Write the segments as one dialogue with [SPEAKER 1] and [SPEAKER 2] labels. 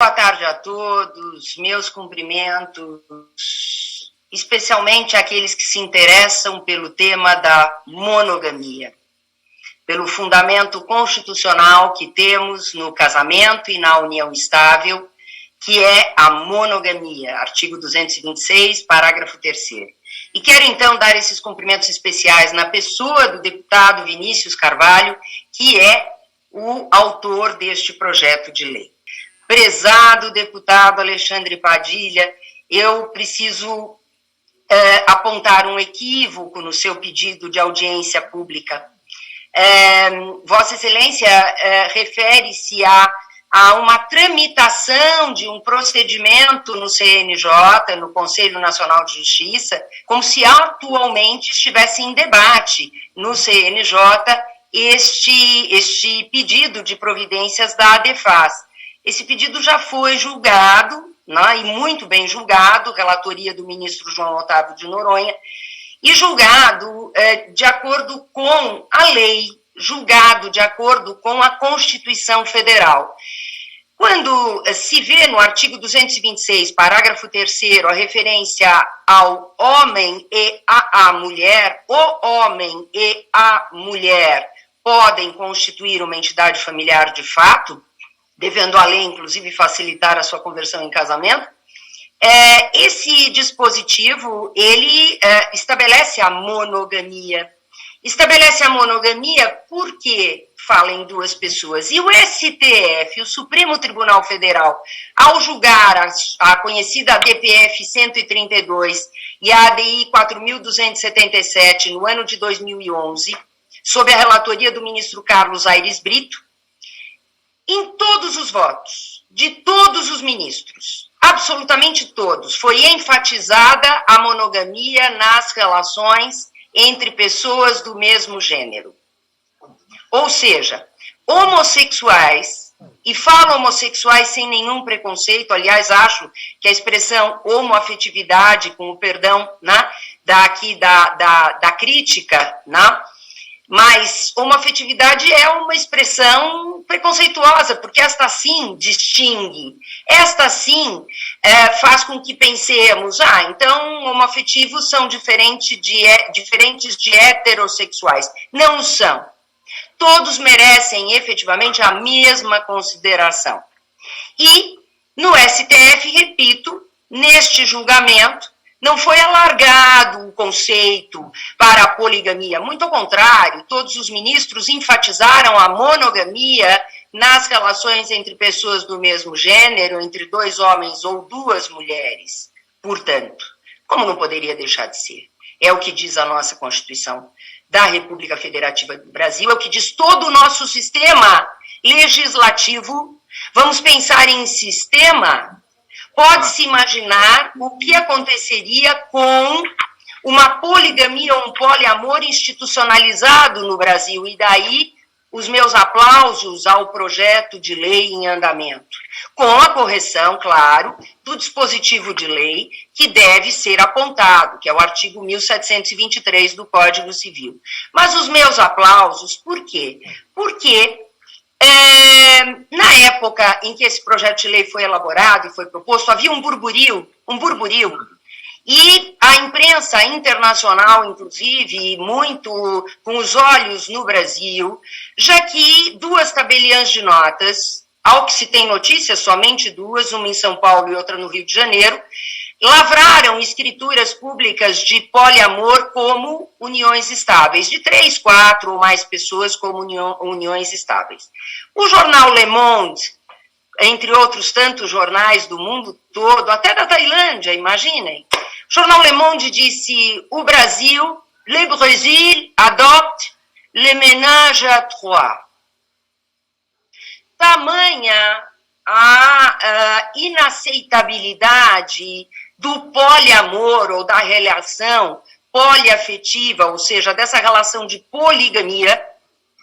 [SPEAKER 1] Boa tarde a todos, meus cumprimentos, especialmente àqueles que se interessam pelo tema da monogamia, pelo fundamento constitucional que temos no casamento e na união estável, que é a monogamia, artigo 226, parágrafo 3º. E quero então dar esses cumprimentos especiais na pessoa do deputado Vinícius Carvalho, que é o autor deste projeto de lei. Prezado deputado Alexandre Padilha, eu preciso apontar um equívoco no seu pedido de audiência pública. Vossa Excelência refere-se a uma tramitação de um procedimento no CNJ, no Conselho Nacional de Justiça, como se atualmente estivesse em debate no CNJ este pedido de providências da ADEFAS. Esse pedido já foi julgado, né, e muito bem julgado, relatoria do ministro João Otávio de Noronha, e julgado de acordo com a lei, julgado de acordo com a Constituição Federal. Quando se vê no artigo 226, parágrafo 3º, a referência ao homem e à mulher, o homem e a mulher podem constituir uma entidade familiar de fato, devendo a lei, inclusive, facilitar a sua conversão em casamento, esse dispositivo, ele estabelece a monogamia. Estabelece a monogamia porque fala em duas pessoas. E o STF, o Supremo Tribunal Federal, ao julgar a conhecida ADPF 132 e a ADI 4.277 no ano de 2011, sob a relatoria do ministro Carlos Aires Brito, em todos os votos, de todos os ministros, absolutamente todos, foi enfatizada a monogamia nas relações entre pessoas do mesmo gênero. Ou seja, homossexuais, e falo homossexuais sem nenhum preconceito, aliás, acho que a expressão homoafetividade, com o perdão, né, da crítica, né, mas homoafetividade é uma expressão preconceituosa, porque esta sim distingue, esta sim faz com que pensemos, então homoafetivos são diferentes de heterossexuais. Não são. Todos merecem efetivamente a mesma consideração. E no STF, repito, neste julgamento, não foi alargado o conceito para a poligamia. Muito ao contrário, todos os ministros enfatizaram a monogamia nas relações entre pessoas do mesmo gênero, entre dois homens ou duas mulheres. Portanto, como não poderia deixar de ser? É o que diz a nossa Constituição da República Federativa do Brasil, é o que diz todo o nosso sistema legislativo. Vamos pensar em sistema. Pode-se imaginar o que aconteceria com uma poligamia ou um poliamor institucionalizado no Brasil, e daí os meus aplausos ao projeto de lei em andamento, com a correção, claro, do dispositivo de lei que deve ser apontado, que é o artigo 1723 do Código Civil. Mas os meus aplausos, por quê? Porque na época em que esse projeto de lei foi elaborado e foi proposto, havia um burburinho, e a imprensa internacional, inclusive, muito com os olhos no Brasil, já que duas tabeliãs de notas, ao que se tem notícia, somente duas, uma em São Paulo e outra no Rio de Janeiro, lavraram escrituras públicas de poliamor como uniões estáveis, de 3, 4 ou mais pessoas como uniões estáveis. O jornal Le Monde, entre outros tantos jornais do mundo todo, até da Tailândia, imaginem, o jornal Le Monde disse: o Brasil, le Brésil adopte le ménage à trois. Tamanha a inaceitabilidade do poliamor ou da relação poliafetiva, ou seja, dessa relação de poligamia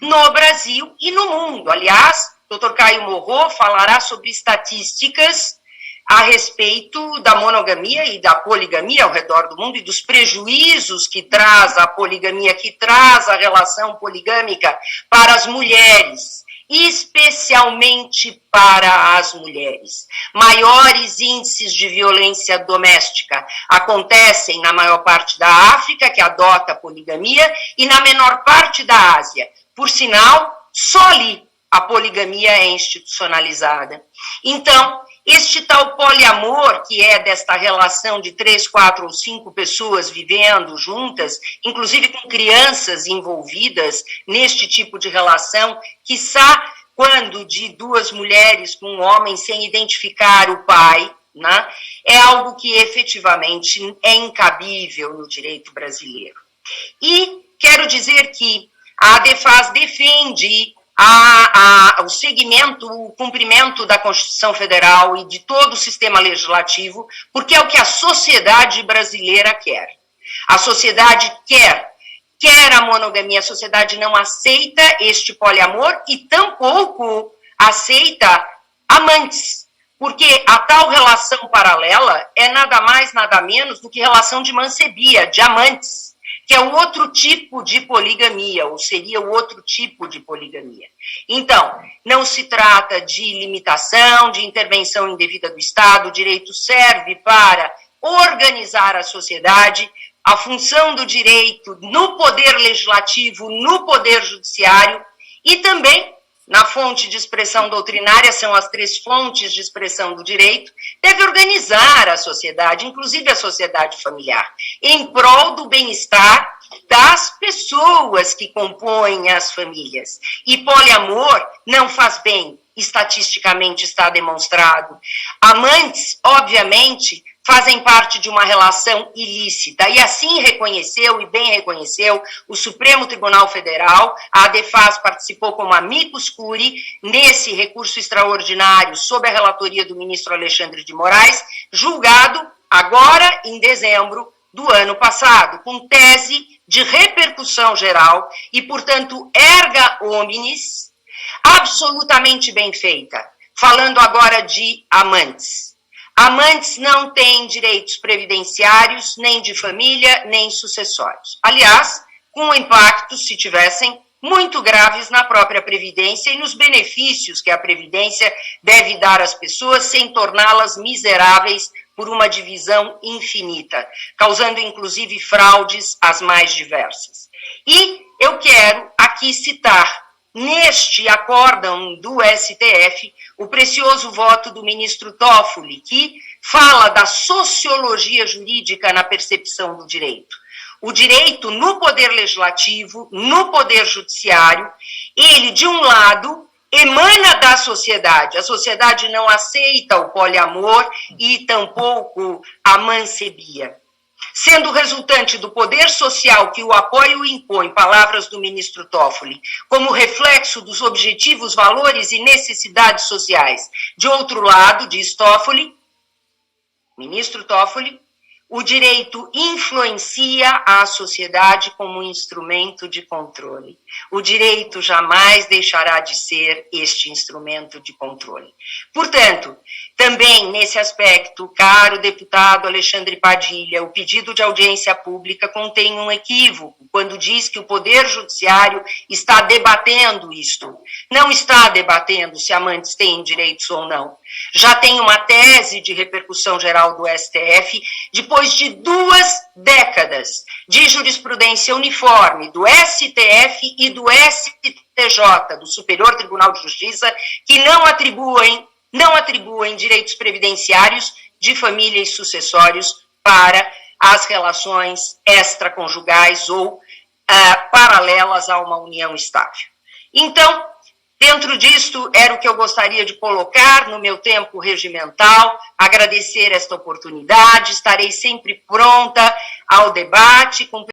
[SPEAKER 1] no Brasil e no mundo. Aliás, o Dr. Caio Morro falará sobre estatísticas a respeito da monogamia e da poligamia ao redor do mundo e dos prejuízos que traz a poligamia, que traz a relação poligâmica para as mulheres. especialmente para as mulheres. Maiores índices de violência doméstica acontecem na maior parte da África, que adota a poligamia, e na menor parte da Ásia. Por sinal, só ali a poligamia é institucionalizada. Então, este tal poliamor, que é desta relação de 3, 4 ou 5 pessoas vivendo juntas, inclusive com crianças envolvidas neste tipo de relação, quiçá quando de 2 mulheres com um homem sem identificar o pai, né, é algo que efetivamente é incabível no direito brasileiro. E quero dizer que a ADEFAS defende o segmento, o cumprimento da Constituição Federal e de todo o sistema legislativo, porque é o que a sociedade brasileira quer. A sociedade quer a monogamia, a sociedade não aceita este poliamor e tampouco aceita amantes, porque a tal relação paralela é nada mais, nada menos do que relação de mancebia, de amantes, que é o outro tipo de poligamia, ou seria o outro tipo de poligamia. Então, não se trata de limitação, de intervenção indevida do Estado, o direito serve para organizar a sociedade, a função do direito no poder legislativo, no poder judiciário e também na fonte de expressão doutrinária, são as 3 fontes de expressão do direito, deve organizar a sociedade, inclusive a sociedade familiar, em prol do bem-estar das pessoas que compõem as famílias. E poliamor não faz bem, estatisticamente está demonstrado. Amantes, obviamente, fazem parte de uma relação ilícita, e assim reconheceu, e bem reconheceu, o Supremo Tribunal Federal. A ADEFAS participou como amicus curiae nesse recurso extraordinário sob a relatoria do ministro Alexandre de Moraes, julgado agora em dezembro do ano passado, com tese de repercussão geral e, portanto, erga omnes, absolutamente bem feita. Falando agora de amantes. Amantes não têm direitos previdenciários, nem de família, nem sucessórios. Aliás, com impactos, se tivessem, muito graves na própria Previdência e nos benefícios que a Previdência deve dar às pessoas sem torná-las miseráveis por uma divisão infinita, causando inclusive fraudes as mais diversas. E eu quero aqui citar neste acórdão do STF, o precioso voto do ministro Toffoli, que fala da sociologia jurídica na percepção do direito. O direito no poder legislativo, no poder judiciário, ele, de um lado, emana da sociedade. A sociedade não aceita o poliamor e tampouco a mancebia. Sendo resultante do poder social que o apoia e o impõe, palavras do ministro Toffoli, como reflexo dos objetivos, valores e necessidades sociais. De outro lado, diz Toffoli, ministro Toffoli, o direito influencia a sociedade como instrumento de controle. O direito jamais deixará de ser este instrumento de controle. Portanto, também nesse aspecto, caro deputado Alexandre Padilha, o pedido de audiência pública contém um equívoco quando diz que o Poder Judiciário está debatendo isto. Não está debatendo se amantes têm direitos ou não. Já tem uma tese de repercussão geral do STF, depois de 2 décadas de jurisprudência uniforme do STF e do STJ, do Superior Tribunal de Justiça, que não atribuem direitos previdenciários de família e sucessórios para as relações extraconjugais ou paralelas a uma união estável. Então, dentro disto, era o que eu gostaria de colocar no meu tempo regimental, agradecer esta oportunidade, estarei sempre pronta ao debate, com